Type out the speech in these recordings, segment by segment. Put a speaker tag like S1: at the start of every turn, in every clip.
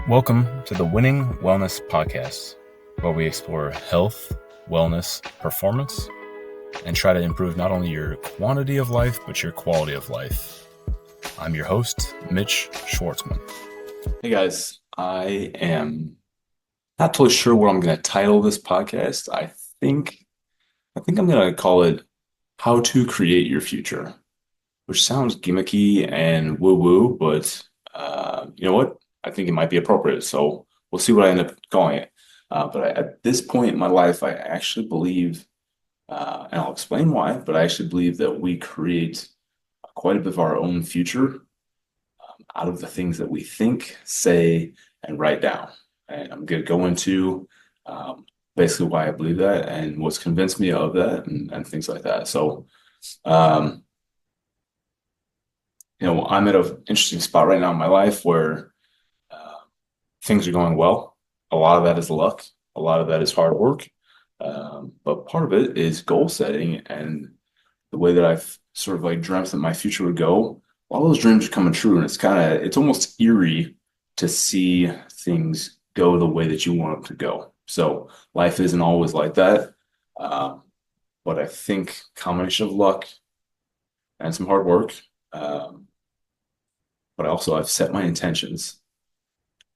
S1: Welcome to the Winning Wellness Podcast, where we explore health, wellness, performance, and try to improve not only your quantity of life, but your quality of life. I'm your host, Mitch Schwartzman.
S2: Hey guys, I am not totally sure what I'm going to title this podcast. think I think I'm going to call it How to Create Your Future, which sounds gimmicky and woo-woo, but you know what? I think it might be appropriate. So we'll see what I end up calling it. At this point in my life, I actually believe, and I'll explain why, but I actually believe that we create quite a bit of our own future out of the things that we think, say, and write down. And I'm going to go into basically why I believe that and what's convinced me of that and things like that. So, um, I'm at an interesting spot right now in my life where things are going well. A lot of that is luck. A lot of that is hard work. But part of it is goal setting and the way that I've sort of like dreamt that my future would go. All those dreams are coming true, and it's almost eerie to see things go the way that you want them to go. So life isn't always like that. Um, but I think combination of luck and some hard work. Um, but also I've set my intentions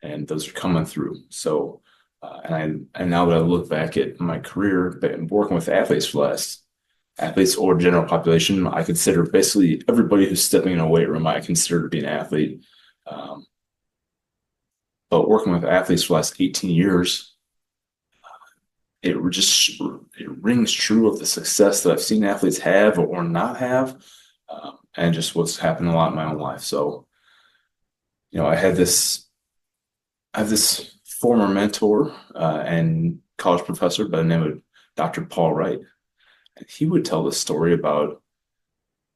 S2: and those are coming through. So, and now that I look back at my career, been working with athletes for the last athletes or general population, I consider basically everybody who's stepping in a weight room, I consider to be an athlete. Um, but working with athletes for the last 18 years, it rings true of the success that I've seen athletes have or not have, and just what's happened a lot in my own life. So, I have this former mentor and college professor by the name of Dr. Paul Wright. And he would tell this story about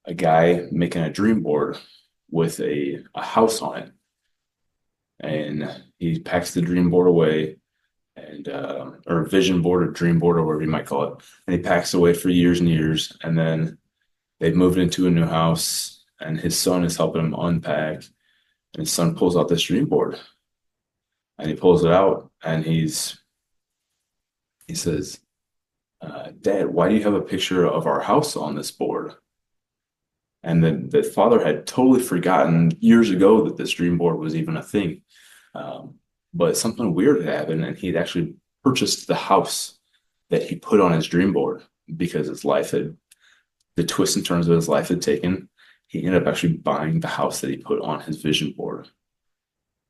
S2: a guy making a dream board with a house on it. And he packs the dream board away and or vision board or dream board or whatever you might call it. And he packs it away for years and years. And then they've moved into a new house and his son is helping him unpack. And his son pulls out this dream board and he pulls it out and he says, Dad, why do you have a picture of our house on this board? And the father had totally forgotten years ago that this dream board was even a thing. But something weird had happened, and he'd actually purchased the house that he put on his dream board because the twists and turns of his life had taken. He ended up actually buying the house that he put on his vision board.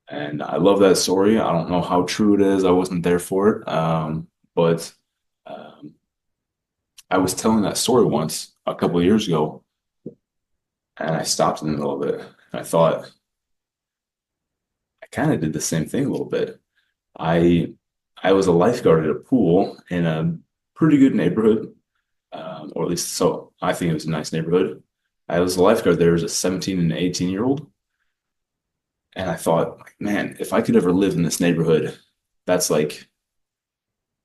S2: And I love that story. I don't know how true it is. I wasn't there for it. But I was telling that story once a couple of years ago, and I stopped in the middle of it. And I thought, I kind of did the same thing a little bit. I I was a lifeguard at a pool in a pretty good neighborhood, or at least so I think it was a nice neighborhood. I was a lifeguard there as a 17 and 18-year-old, and I thought, man, if I could ever live in this neighborhood, that's like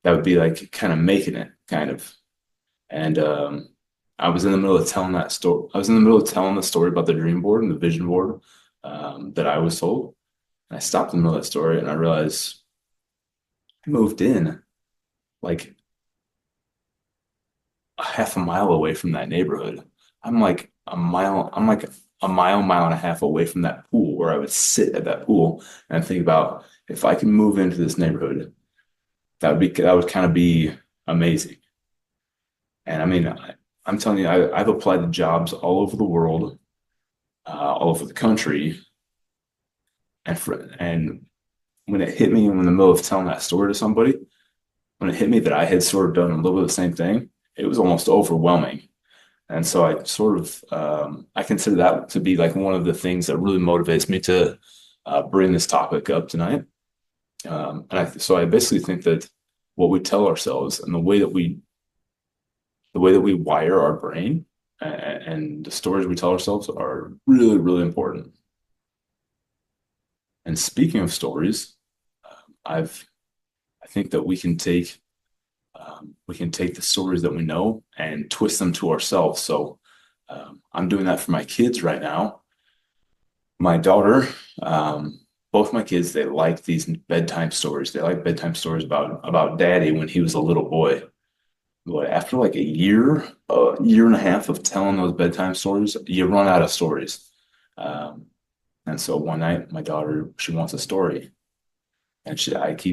S2: that would be like kind of making it, kind of. And I was in the middle of telling that story. I was in the middle of telling the story about the dream board and the vision board that I was told. And I stopped in the middle of that story and I realized I moved in like a half a mile away from that neighborhood. I'm like mile and a half away from that pool where I would sit at that pool and think about if I can move into this neighborhood, that would kind of be amazing. And I mean, I'm telling you, I've applied to jobs all over the world, all over the country, and when it hit me in the middle of telling that story to somebody, when it hit me that I had sort of done a little bit of the same thing, it was almost overwhelming. And so I sort of I consider that to be like one of the things that really motivates me to bring this topic up tonight. So I basically think that what we tell ourselves and the way that we wire our brain and the stories we tell ourselves are really, really important. And speaking of stories, I think that we can take the stories that we know and twist them to ourselves. So I'm doing that for my kids right now. My daughter, both my kids, they like these bedtime stories. They like bedtime stories about daddy when he was a little boy. But after like a year and a half of telling those bedtime stories, you run out of stories. Um, and so one night, my daughter, she wants a story. And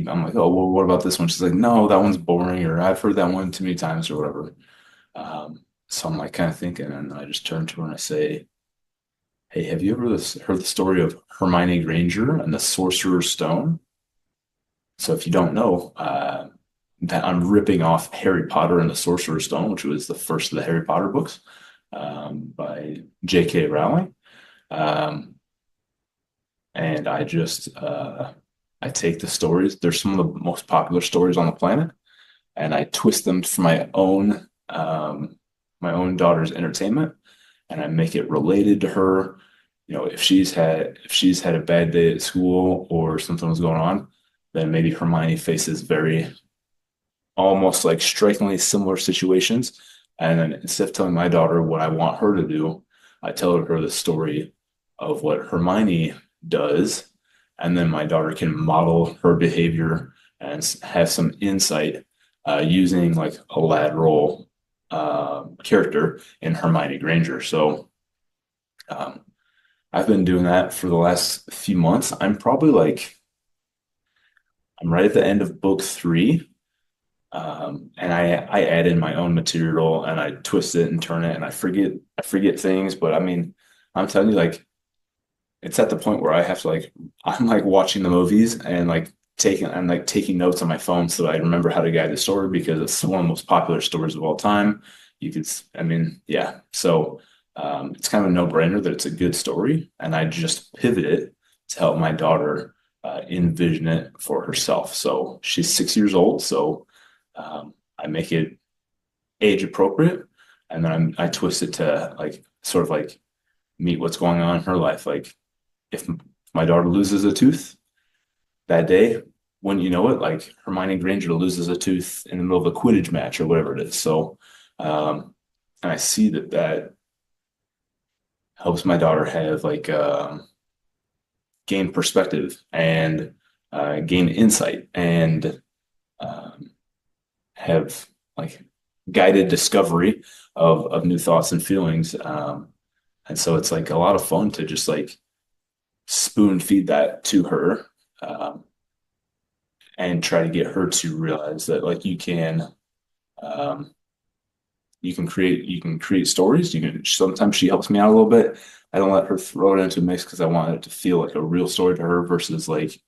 S2: I'm like, oh, well, what about this one? She's like, no, that one's boring, or I've heard that one too many times, or whatever. So I'm like kind of thinking, and I just turn to her and I say, hey, have you ever heard the story of Hermione Granger and the Sorcerer's Stone? So if you don't know, that I'm ripping off Harry Potter and the Sorcerer's Stone, which was the first of the Harry Potter books, by J.K. Rowling. Um, and I take the stories. They're some of the most popular stories on the planet, and I twist them for my own daughter's entertainment, and I make it related to her. You know, if she's had a bad day at school or something was going on, then maybe Hermione faces very almost like strikingly similar situations. And then instead of telling my daughter what I want her to do, I tell her the story of what Hermione does. And then my daughter can model her behavior and have some insight using like a lateral character in Hermione Granger. So um, I've been doing that for the last few months. I'm right at the end of book three. And I add in my own material and I twist it and turn it and I forget things. But I mean, I'm telling you, like, it's at the point where I have to like I'm like watching the movies and like taking notes on my phone so I remember how to guide the story because it's one of the most popular stories of all time. I mean, yeah. So it's kind of a no-brainer that it's a good story, and I just pivot it to help my daughter envision it for herself. So she's 6 years old, so I make it age appropriate, and then I twist it to like sort of like meet what's going on in her life. Like if my daughter loses a tooth that day, when you know it, like Hermione Granger loses a tooth in the middle of a Quidditch match or whatever it is. So, and I see that helps my daughter have like gain perspective and gain insight and um, have like guided discovery of new thoughts and feelings. And so it's like a lot of fun to just like spoon feed that to her um, and try to get her to realize that like um, you can create stories. You can sometimes she helps me out a little bit. I don't let her throw it into a mix because I want it to feel like a real story to her versus like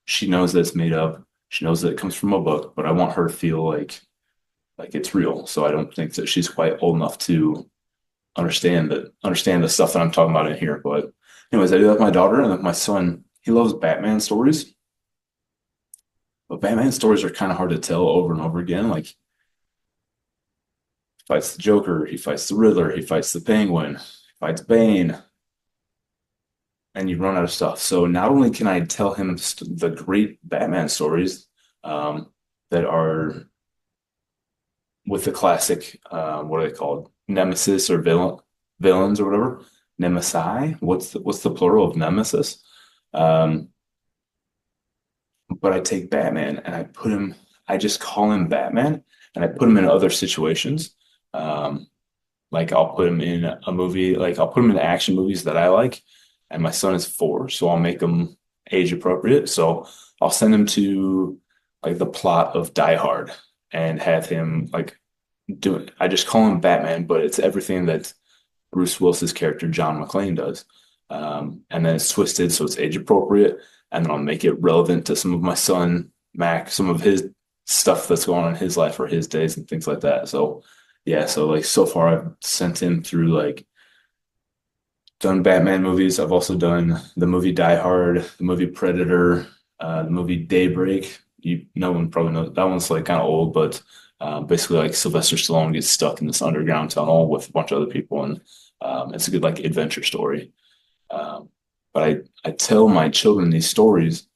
S2: she knows that it's made up. She knows that it comes from a book, but I want her to feel like it's real. So I don't think that she's quite old enough to understand the stuff that I'm talking about in here. But anyways, I do that with my daughter and with my son. He loves Batman stories, but Batman stories are kind of hard to tell over and over again. Like he fights the Joker, he fights the Riddler, he fights the Penguin, he fights Bane, and you run out of stuff. So not only can I tell him the great Batman stories that are with the classic, what are they called? Nemesis or villains or whatever. Nemesi. What's the plural of nemesis? Um, but I take Batman and I just call him Batman and I put him in other situations. Um, like I'll put him in a movie, like I'll put him in action movies that I like, and my son is 4, so I'll make him age appropriate. So I'll send him to like the plot of Die Hard and have him like doing. I just call him Batman, but it's everything that Bruce Willis's character John McClane does. And then it's twisted so it's age appropriate, and then I'll make it relevant to some of my son Mac, some of his stuff that's going on in his life or his days and things like that. So yeah, so like so far I've sent him through like done Batman movies. I've also done the movie Die Hard, the movie Predator, the movie Daybreak. No one probably knows that one's like kind of old, but basically like Sylvester Stallone gets stuck in this underground tunnel with a bunch of other people, and it's a good like adventure story. But I tell my children these stories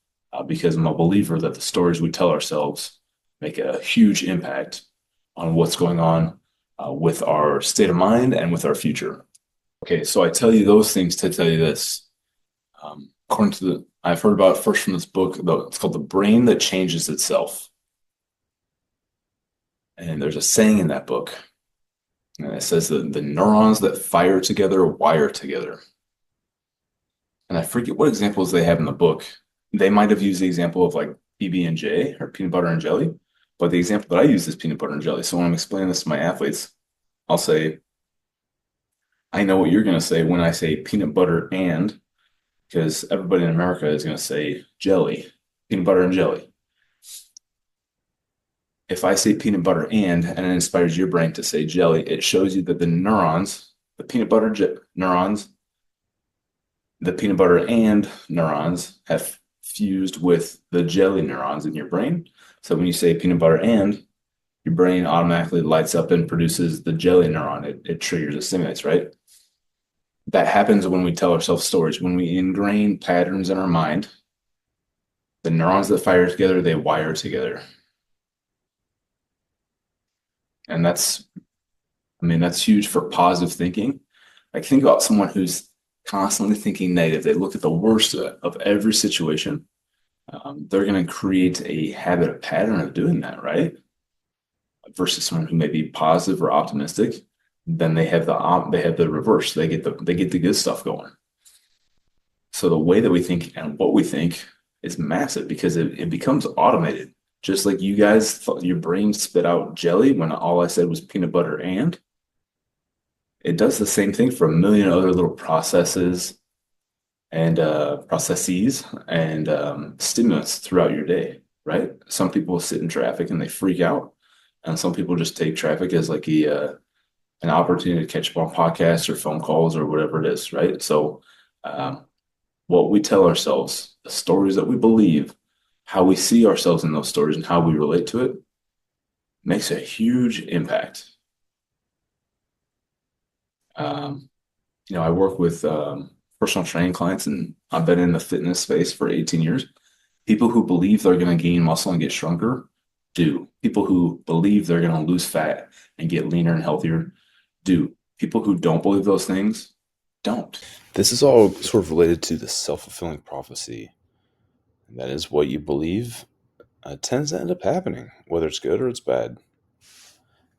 S2: because I'm a believer that the stories we tell ourselves make a huge impact on what's going on with our state of mind and with our future. Okay, so I tell you those things to tell you this. According to I've heard about it first from this book, though. It's called The Brain That Changes Itself. And there's a saying in that book, and it says that the neurons that fire together wire together. And I forget what examples they have in the book. They might have used the example of like PB&J or peanut butter and jelly, but the example that I use is peanut butter and jelly. So when I'm explaining this to my athletes, I'll say, I know what you're going to say when I say peanut butter and, because everybody in America is going to say jelly, peanut butter and jelly. If I say peanut butter and it inspires your brain to say jelly, it shows you that the neurons, the peanut butter neurons, the peanut butter and neurons have fused with the jelly neurons in your brain. So when you say peanut butter and, your brain automatically lights up and produces the jelly neuron. It triggers, it stimulates, right? That happens when we tell ourselves stories. When we ingrain patterns in our mind, the neurons that fire together, they wire together. And that's huge for positive thinking. Like, think about someone who's constantly thinking negative. They look at the worst of every situation. They're going to create a habit, a pattern of doing that, right? Versus someone who may be positive or optimistic, then they have the reverse. They get the good stuff going. So the way that we think and what we think is massive because it becomes automated. Just like you guys thought your brain spit out jelly when all I said was peanut butter, and it does the same thing for a million other little processes and stimulants throughout your day, right? Some people sit in traffic and they freak out, and some people just take traffic as like an opportunity to catch up on podcasts or phone calls or whatever it is, right? So, what we tell ourselves, the stories that we believe, how we see ourselves in those stories, and how we relate to it makes a huge impact. I work with personal training clients, and I've been in the fitness space for 18 years. People who believe they're going to gain muscle and get stronger do. People who believe they're going to lose fat and get leaner and healthier do. People who don't believe those things don't.
S1: This is all sort of related to the self-fulfilling prophecy. And that is what you believe tends to end up happening, whether it's good or it's bad.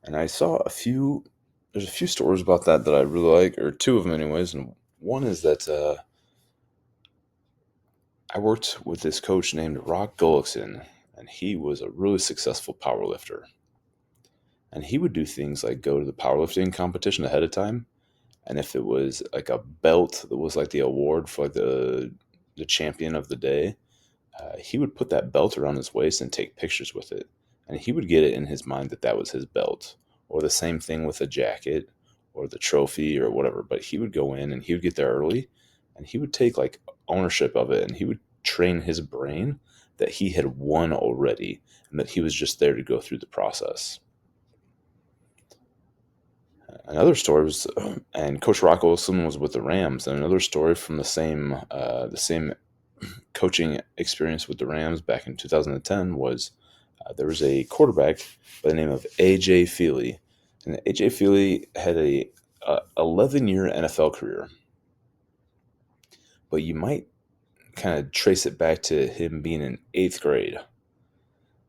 S1: And I saw there's a few stories about that I really like, or two of them anyways. And one is that I worked with this coach named Rock Gullickson, and he was a really successful powerlifter. And he would do things like go to the powerlifting competition ahead of time. And if it was like a belt that was like the award for like the champion of the day, he would put that belt around his waist and take pictures with it. And he would get it in his mind that that was his belt. Or the same thing with a jacket or the trophy or whatever. But he would go in and he would get there early and he would take like ownership of it, and he would train his brain that he had won already and that he was just there to go through the process. Another story was, and Coach Rock Olson was with the Rams, and another story from the same coaching experience with the Rams back in 2010 was there was a quarterback by the name of A.J. Feely, and A.J. Feely had a 11-year NFL career, but you might kind of trace it back to him being in 8th grade.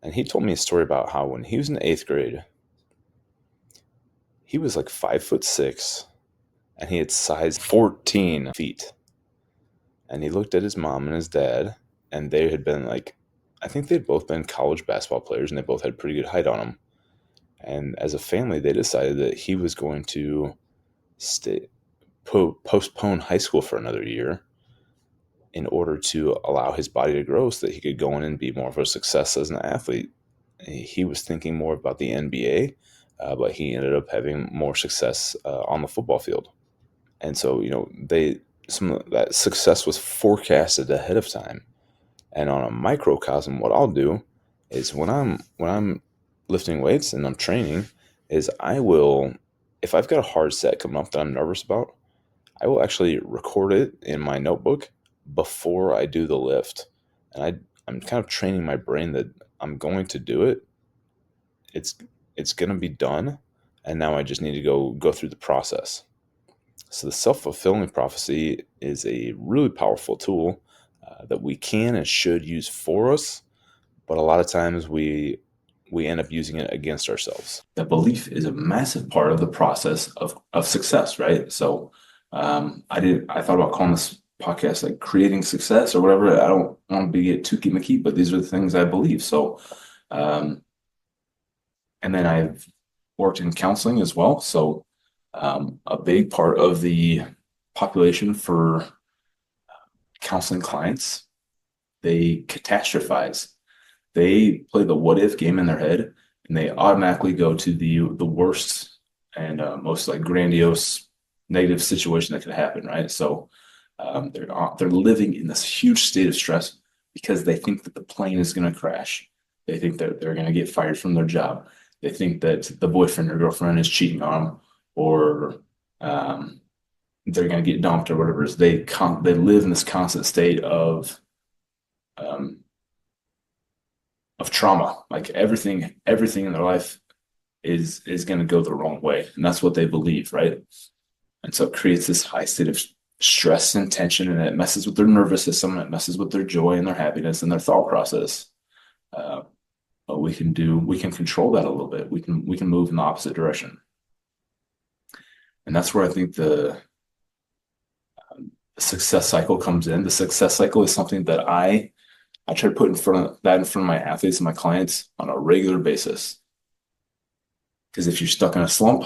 S1: And he told me a story about how when he was in 8th grade, he was like 5'6", and he had size 14 feet. And he looked at his mom and his dad, and they had been like, I think they'd both been college basketball players, and they both had pretty good height on them. And as a family, they decided that he was going to postpone high school for another year in order to allow his body to grow so that he could go in and be more of a success as an athlete. He was thinking more about the NBA, but he ended up having more success on the football field. And so, some of that success was forecasted ahead of time. And on a microcosm, what I'll do is when I'm lifting weights and I'm training, is I will, if I've got a hard set coming up that I'm nervous about, I will actually record it in my notebook before I do the lift. And I'm kind of training my brain that I'm going to do it. It's going to be done, and now I just need to go through the process.
S2: So the self-fulfilling prophecy is a really powerful tool that we can and should use for us, but a lot of times we end up using it against ourselves. That belief is a massive part of the process of success, right? So I thought about calling this podcast like creating success or whatever. I don't want to get too gimmicky, but these are the things I believe. So and then I've worked in counseling as well. So a big part of the population for counseling clients, they catastrophize. They play the what if game in their head, and they automatically go to the worst and most like grandiose negative situation that could happen, right? So they're living in this huge state of stress because they think that the plane is going to crash. They think that they're going to get fired from their job. They think that the boyfriend or girlfriend is cheating on them, or they're going to get dumped or whatever. They live in this constant state of trauma. Like everything in their life is going to go the wrong way, and that's what they believe, right? And so it creates this high state of stress and tension, and it messes with their nervous system, and it messes with their joy and their happiness and their thought process. But we can control that a little bit. We can move in the opposite direction, and that's where I think the success cycle comes in. The success cycle is something that I try to put in front of my athletes and my clients on a regular basis. Because if you're stuck in a slump,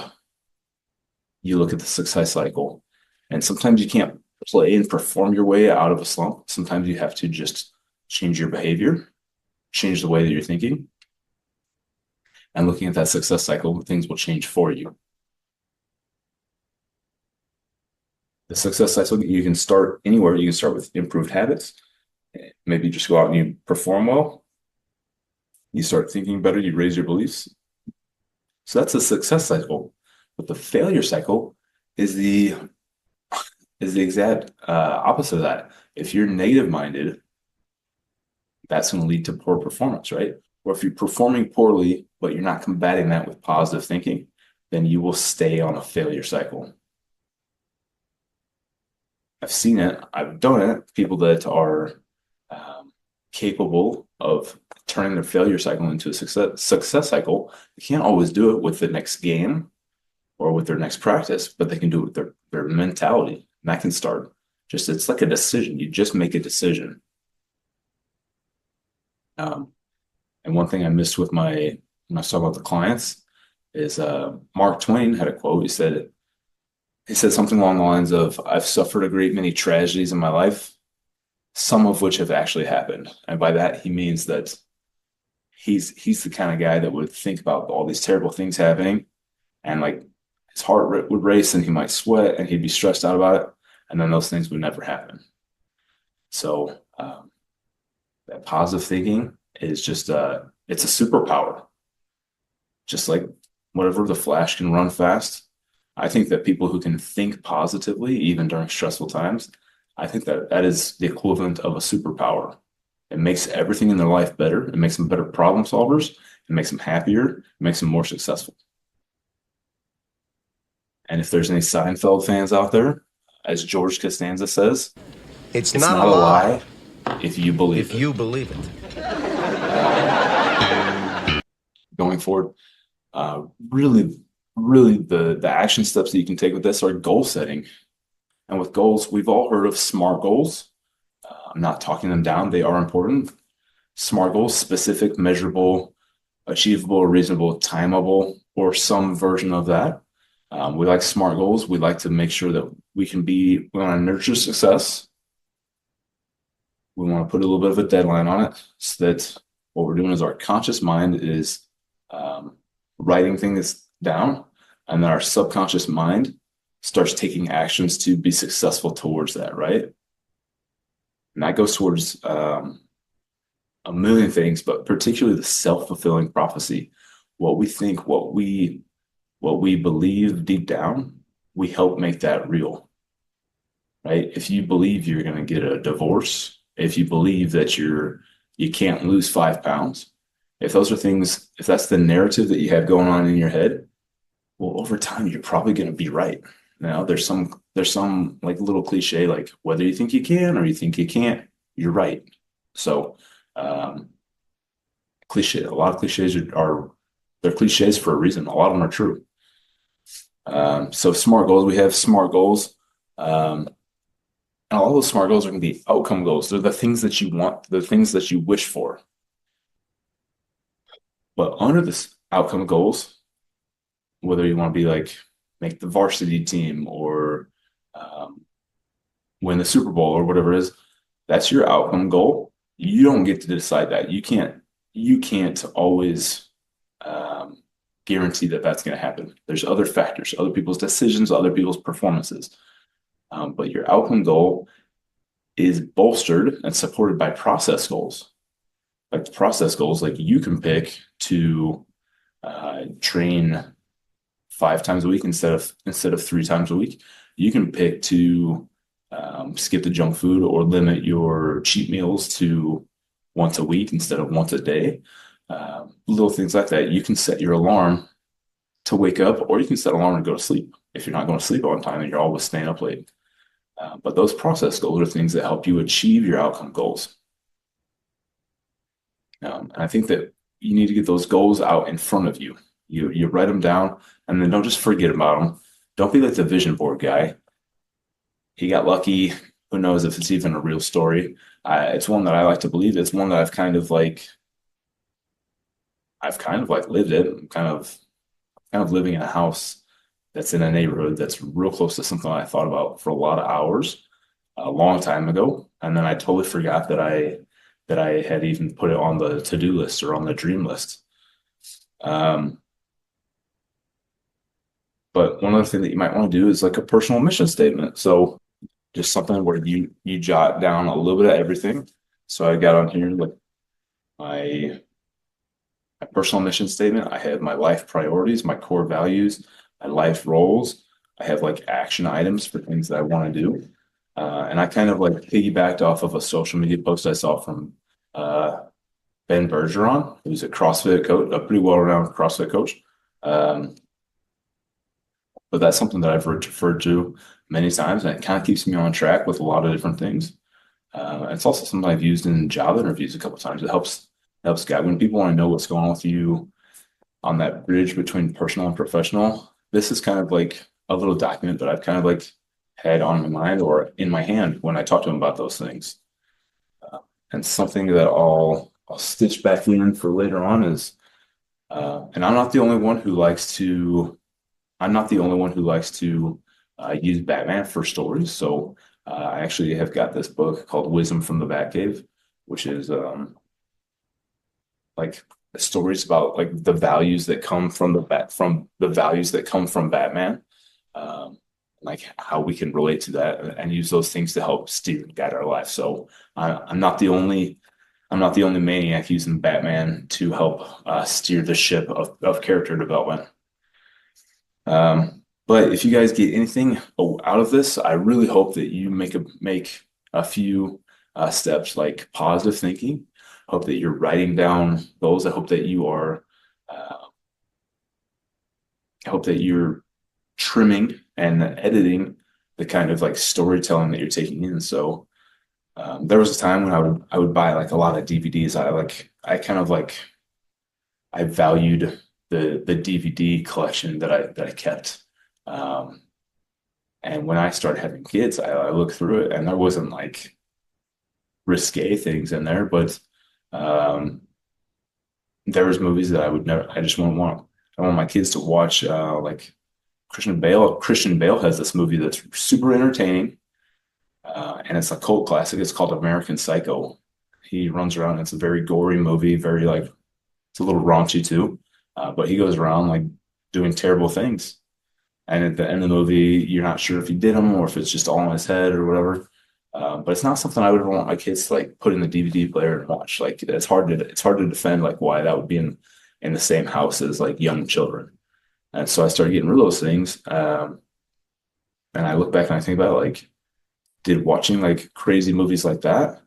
S2: you look at the success cycle, and sometimes you can't play and perform your way out of a slump. Sometimes you have to just change your behavior, change the way that you're thinking, and looking at that success cycle, things will change for you. The success cycle, you can start anywhere. You can start with improved habits. Maybe just go out and you perform well. You start thinking better. You raise your beliefs. So that's a success cycle. But the failure cycle is the exact opposite of that. If you're negative minded, that's going to lead to poor performance, right? Or if you're performing poorly, but you're not combating that with positive thinking, then you will stay on a failure cycle. I've seen it. I've done it. People that are capable of turning their failure cycle into a success cycle, they can't always do it with the next game or with their next practice, but they can do it with their mentality. And that can start it's like a decision. You just make a decision. And one thing I missed when I was talking about the clients is Mark Twain had a quote. He said something along the lines of, "I've suffered a great many tragedies in my life, some of which have actually happened." And by that, he means that he's the kind of guy that would think about all these terrible things happening, and like his heart would race and he might sweat and he'd be stressed out about it. And then those things would never happen. So that positive thinking is just it's a superpower. Just like whatever the Flash can run fast, I think that people who can think positively, even during stressful times, I think that is the equivalent of a superpower. It makes everything in their life better. It makes them better problem solvers. It makes them happier. It makes them more successful. And if there's any Seinfeld fans out there, as George Costanza says,
S3: it's not a lie
S2: if you believe
S3: it.
S2: Going forward, really the action steps that you can take with this are goal setting. And with goals, we've all heard of SMART goals. I'm not talking them down. They are important. SMART goals: specific, measurable, achievable, reasonable, timeable, or some version of that. We like SMART goals. We like to make sure that we want to nurture success. We want to put a little bit of a deadline on it, so that what we're doing is our conscious mind is writing things down, and then our subconscious mind starts taking actions to be successful towards that, right? And that goes towards a million things, but particularly the self-fulfilling prophecy. What we think, what we believe deep down, we help make that real, right? If you believe you're going to get a divorce, if you believe that you can't lose 5 pounds, if that's the narrative that you have going on in your head, well, over time, you're probably going to be right. Now there's some like little cliche, like whether you think you can or you think you can't, you're right. So cliche, a lot of cliches are they're cliches for a reason. A lot of them are true. So SMART goals, we have SMART goals. And all those SMART goals are going to be outcome goals. They're the things that you want, the things that you wish for. But under this outcome goals, whether you want to be like make the varsity team or win the Super Bowl or whatever it is, that's your outcome goal. You don't get to decide that. You can't always guarantee that that's going to happen. There's other factors, other people's decisions, other people's performances. But your outcome goal is bolstered and supported by process goals. Like the process goals, like you can pick to train 5 times a week instead of 3 times a week. You can pick to skip the junk food or limit your cheat meals to once a week instead of once a day. Little things like that. You can set your alarm to wake up, or you can set an alarm to go to sleep. If you're not going to sleep on time, then you're always staying up late. But those process goals are things that help you achieve your outcome goals. And I think that you need to get those goals out in front of you. You write them down, and then don't just forget about them. Don't be like the vision board guy. He got lucky. Who knows if it's even a real story? It's one that I like to believe. It's one that I've kind of like lived it. I'm kind of living in a house that's in a neighborhood that's real close to something I thought about for a lot of hours a long time ago, and then I totally forgot that I had even put it on the to-do list or on the dream list. But one other thing that you might want to do is like a personal mission statement. So just something where you jot down a little bit of everything. So I got on here like my personal mission statement. I have my life priorities, my core values, my life roles. I have like action items for things that I want to do. And I kind of like piggybacked off of a social media post I saw from Ben Bergeron, who's a CrossFit coach, a pretty well-renowned CrossFit coach. But that's something that I've referred to many times, and it kind of keeps me on track with a lot of different things. It's also something I've used in job interviews a couple of times. It helps guide when people want to know what's going on with you on that bridge between personal and professional. This is kind of like a little document that I've kind of like had on my mind or in my hand when I talk to them about those things. And something that I'll stitch back in for later on is, and I'm not the only one who likes to use Batman for stories. So I actually have got this book called Wisdom from the Batcave, which is like stories about like the values that come from Batman, like how we can relate to that and use those things to help steer and guide our life. So I'm not the only maniac using Batman to help steer the ship of character development. But if you guys get anything out of this, I really hope that you make a few steps like positive thinking. I hope that you're writing down goals. I hope that you're trimming and editing the kind of like storytelling that you're taking in. So there was a time when I would buy like a lot of DVDs. I valued the DVD collection that I kept. And when I started having kids, I looked through it and there wasn't like risque things in there, but there was movies that I just wouldn't want. I want my kids to watch like Christian Bale. Christian Bale has this movie that's super entertaining, and it's a cult classic. It's called American Psycho. He runs around. It's a very gory movie, very like it's a little raunchy too, but he goes around like doing terrible things. And at the end of the movie, you're not sure if he did them or if it's just all in his head or whatever. But it's not something I would ever want my kids to like put in the DVD player and watch. Like it's hard to defend like why that would be in the same house as like young children. And so I started getting rid of those things. And I look back and I think about like, did watching like crazy movies like that,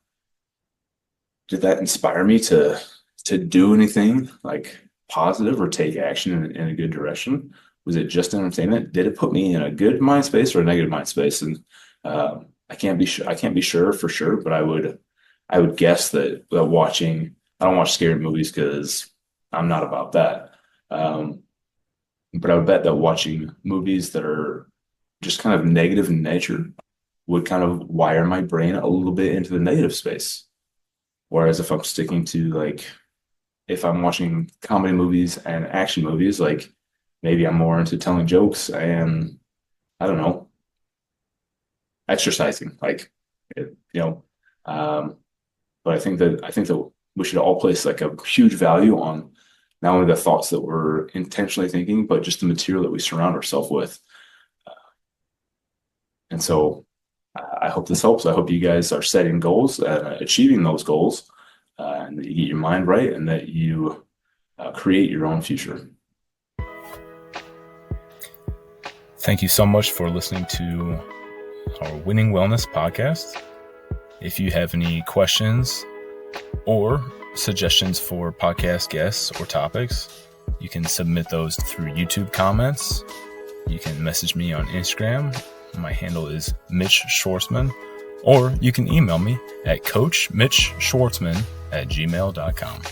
S2: did that inspire me to do anything like positive or take action in a good direction? Was it just entertainment? Did it put me in a good mind space or a negative mind space? And I can't be sure for sure, but I would guess that watching. I don't watch scary movies because I'm not about that. But I would bet that watching movies that are just kind of negative in nature would kind of wire my brain a little bit into the negative space. Whereas if I'm sticking to like, if I'm watching comedy movies and action movies, like maybe I'm more into telling jokes and I don't know, exercising, like, but I think that we should all place like a huge value on not only the thoughts that we're intentionally thinking, but just the material that we surround ourselves with. And so I hope this helps. I hope you guys are setting goals, achieving those goals, and that you get your mind right and that you create your own future.
S1: Thank you so much for listening to our Winning Wellness podcast. If you have any questions or suggestions for podcast guests or topics, you can submit those through YouTube comments. You can message me on Instagram. My handle is Mitch Schwartzman, or you can email me at coachmitchschwartzman@gmail.com.